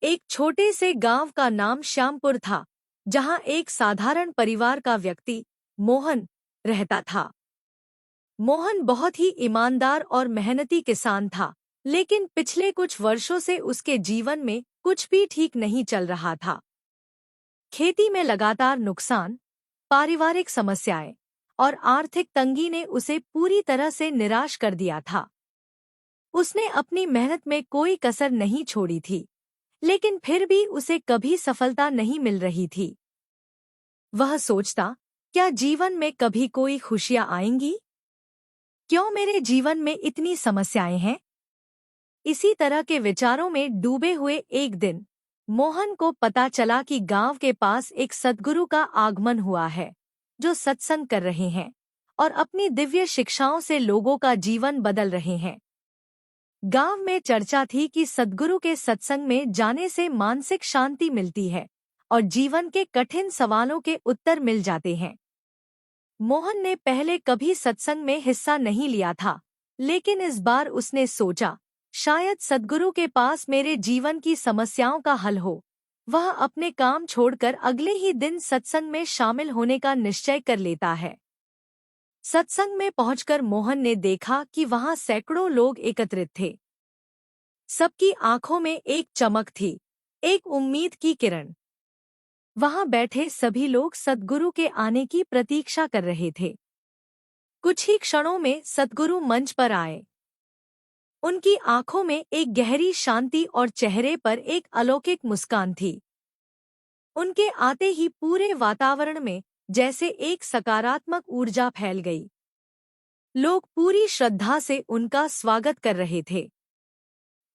एक छोटे से गांव का नाम श्यामपुर था, जहां एक साधारण परिवार का व्यक्ति मोहन रहता था। मोहन बहुत ही ईमानदार और मेहनती किसान था, लेकिन पिछले कुछ वर्षों से उसके जीवन में कुछ भी ठीक नहीं चल रहा था। खेती में लगातार नुकसान, पारिवारिक समस्याएं और आर्थिक तंगी ने उसे पूरी तरह से निराश कर दिया था। उसने अपनी मेहनत में कोई कसर नहीं छोड़ी थी, लेकिन फिर भी उसे कभी सफलता नहीं मिल रही थी। वह सोचता, क्या जीवन में कभी कोई खुशियां आएंगी? क्यों मेरे जीवन में इतनी समस्याएं हैं? इसी तरह के विचारों में डूबे हुए एक दिन मोहन को पता चला कि गांव के पास एक सद्गुरु का आगमन हुआ है, जो सत्संग कर रहे हैं और अपनी दिव्य शिक्षाओं से लोगों का जीवन बदल रहे हैं। गांव में चर्चा थी कि सद्गुरु के सत्संग में जाने से मानसिक शांति मिलती है और जीवन के कठिन सवालों के उत्तर मिल जाते हैं। मोहन ने पहले कभी सत्संग में हिस्सा नहीं लिया था, लेकिन इस बार उसने सोचा, शायद सद्गुरु के पास मेरे जीवन की समस्याओं का हल हो। वह अपने काम छोड़कर अगले ही दिन सत्संग में शामिल होने का निश्चय कर लेता है। सत्संग में पहुंचकर मोहन ने देखा कि वहां सैकड़ों लोग एकत्रित थे। सबकी आंखों में एक चमक थी, एक उम्मीद की किरण। वहां बैठे सभी लोग सद्गुरु के आने की प्रतीक्षा कर रहे थे। कुछ ही क्षणों में सद्गुरु मंच पर आए। उनकी आंखों में एक गहरी शांति और चेहरे पर एक अलौकिक मुस्कान थी। उनके आते ही पूरे वातावरण में जैसे एक सकारात्मक ऊर्जा फैल गई। लोग पूरी श्रद्धा से उनका स्वागत कर रहे थे।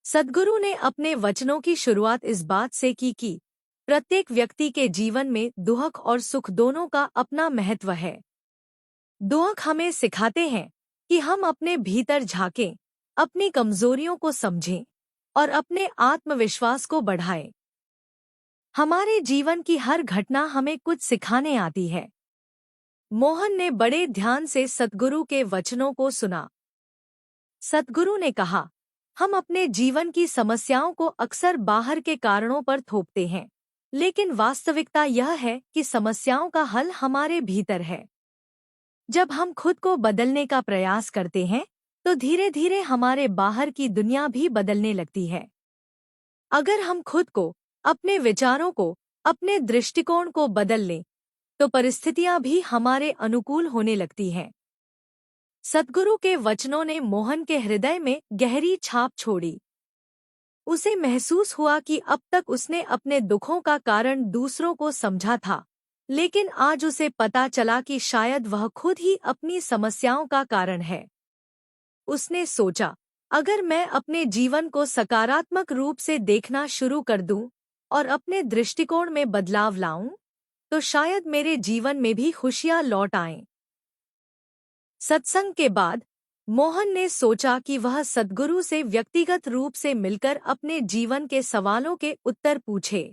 सद्गुरु ने अपने वचनों की शुरुआत इस बात से की कि प्रत्येक व्यक्ति के जीवन में दुख और सुख दोनों का अपना महत्व है। दुख हमें सिखाते हैं कि हम अपने भीतर झांकें, अपनी कमजोरियों को समझें और अपने आत्मविश्वास को बढ़ाएं। हमारे जीवन की हर घटना हमें कुछ सिखाने आती है। मोहन ने बड़े ध्यान से सद्गुरु के वचनों को सुना। सद्गुरु ने कहा, हम अपने जीवन की समस्याओं को अक्सर बाहर के कारणों पर थोपते हैं, लेकिन वास्तविकता यह है कि समस्याओं का हल हमारे भीतर है। जब हम खुद को बदलने का प्रयास करते हैं, तो धीरे धीरे हमारे बाहर की दुनिया भी बदलने लगती है। अगर हम खुद को, अपने विचारों को, अपने दृष्टिकोण को बदल लें, तो परिस्थितियां भी हमारे अनुकूल होने लगती हैं। सद्गुरु के वचनों ने मोहन के हृदय में गहरी छाप छोड़ी। उसे महसूस हुआ कि अब तक उसने अपने दुखों का कारण दूसरों को समझा था, लेकिन आज उसे पता चला कि शायद वह खुद ही अपनी समस्याओं का कारण है। उसने सोचा, अगर मैं अपने जीवन को सकारात्मक रूप से देखना शुरू कर दूं और अपने दृष्टिकोण में बदलाव लाऊं, तो शायद मेरे जीवन में भी खुशियां लौट आएं। सत्संग के बाद मोहन ने सोचा कि वह सद्गुरु से व्यक्तिगत रूप से मिलकर अपने जीवन के सवालों के उत्तर पूछे।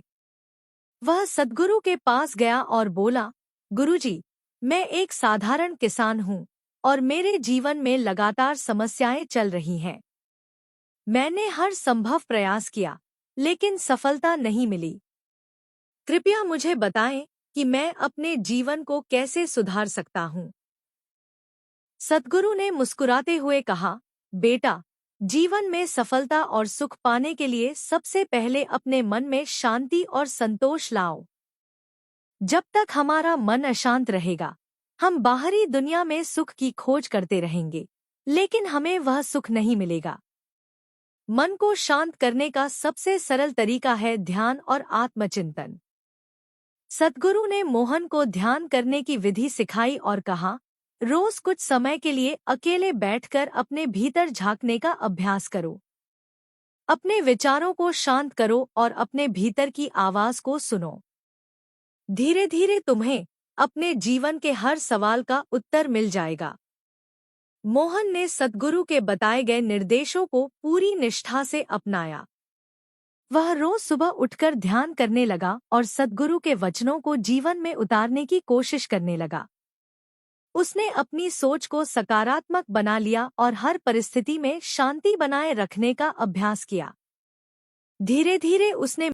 वह सद्गुरु के पास गया और बोला, गुरुजी, मैं एक साधारण किसान हूँ और मेरे जीवन में लगातार समस्याएं चल रही हैं। मैंने हर संभव प्रयास किया, लेकिन सफलता नहीं मिली। कृपया मुझे बताएं कि मैं अपने जीवन को कैसे सुधार सकता हूँ। सद्गुरु ने मुस्कुराते हुए कहा, बेटा, जीवन में सफलता और सुख पाने के लिए सबसे पहले अपने मन में शांति और संतोष लाओ। जब तक हमारा मन अशांत रहेगा, हम बाहरी दुनिया में सुख की खोज करते रहेंगे, लेकिन हमें वह सुख नहीं मिलेगा। मन को शांत करने का सबसे सरल तरीका है ध्यान और आत्मचिंतन। सद्गुरु ने मोहन को ध्यान करने की विधि सिखाई और कहा, रोज कुछ समय के लिए अकेले बैठकर अपने भीतर झांकने का अभ्यास करो। अपने विचारों को शांत करो और अपने भीतर की आवाज को सुनो। धीरे धीरे तुम्हें अपने जीवन के हर सवाल का उत्तर मिल जाएगा। मोहन ने सद्गुरु के बताए गए निर्देशों को पूरी निष्ठा से अपनाया। वह रोज सुबह उठकर ध्यान करने लगा और सद्गुरु के वचनों को जीवन में उतारने की कोशिश करने लगा। उसने अपनी सोच को सकारात्मक बना लिया और हर परिस्थिति में शांति बनाए रखने का अभ्यास किया। धीरे धीरे उसने